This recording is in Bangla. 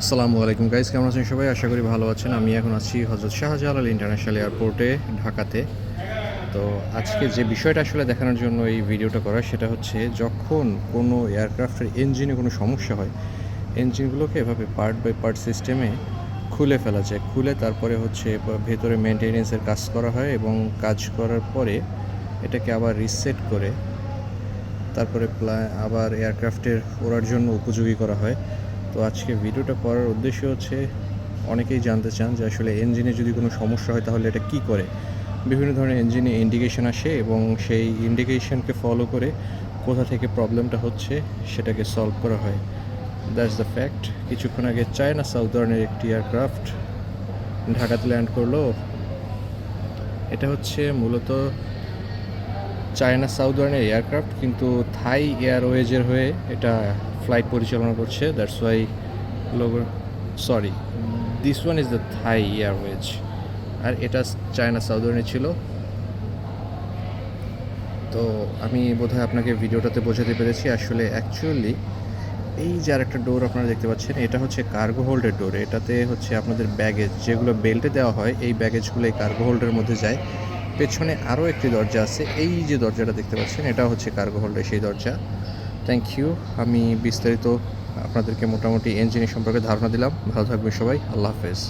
আসসালামু আলাইকুম গাইস, কেমন আছেন সবাই? আশা করি ভালো আছেন। আমি এখন আছি হজরত শাহজালাল ইন্টারন্যাশনাল এয়ারপোর্টে, ঢাকাতে। তো আজকে যে বিষয়টা আসলে দেখানোর জন্য এই ভিডিওটা করা, সেটা হচ্ছে যখন কোনো এয়ারক্রাফটের ইঞ্জিনে কোনো সমস্যা হয়, ইঞ্জিনগুলোকে এভাবে পার্ট বাই পার্ট সিস্টেমে খুলে ফেলা যায়। খুলে তারপরে হচ্ছে ভেতরে মেনটেনেন্সের কাজ করা হয় এবং কাজ করার পরে এটাকে আবার রিসেট করে তারপরে আবার এয়ারক্রাফটের ওড়ার জন্য উপযোগী করা হয়। তো আজকে ভিডিওটা করার উদ্দেশ্য হচ্ছে, অনেকেই জানতে চান যে আসলে ইঞ্জিনে যদি কোনো সমস্যা হয় তাহলে এটা কী করে। বিভিন্ন ধরনের ইঞ্জিনে ইন্ডিকেশন আসে এবং সেই ইন্ডিকেশনকে ফলো করে কোথা থেকে প্রবলেমটা হচ্ছে সেটাকে সলভ করা হয়। That's the fact. কিছুক্ষণ আগে চায়না সাউদার্নের একটি এয়ারক্রাফট ঢাকাতে ল্যান্ড করলো। এটা হচ্ছে মূলত চায়না সাউদার্নের এয়ারক্রাফট, কিন্তু থাই এয়ারওয়েজের হয়ে এটা ফ্লাইট পরিচালনা করছে। That's why logo, sorry, this one is the Thai Airways, আর এটা চায়না সাউদার্নে ছিল। তো আমি বোধহয় আপনাকে ভিডিওটাতে বোঝাতে পেরেছি। আসলে অ্যাকচুয়ালি এই যে আরেকটা ডোর আপনারা দেখতে পাচ্ছেন, এটা হচ্ছে কার্গো হোল্ডের ডোর। এটাতে হচ্ছে আপনাদের ব্যাগেজ যেগুলো বেল্টে দেওয়া হয়, এই ব্যাগেজগুলো এই কার্গো হোল্ডের মধ্যে যায়। পেছনে আরও একটি দরজা আছে, এই যে দরজাটা দেখতে পাচ্ছেন এটা হচ্ছে কার্গো হোল্ডের সেই দরজা। Thank you. আমি বিস্তারিত আপনাদেরকে মোটামুটি ইঞ্জিনের সম্পর্কে ধারণা দিলাম। ভালো থাকবেন সবাই। আল্লাহ হাফেজ।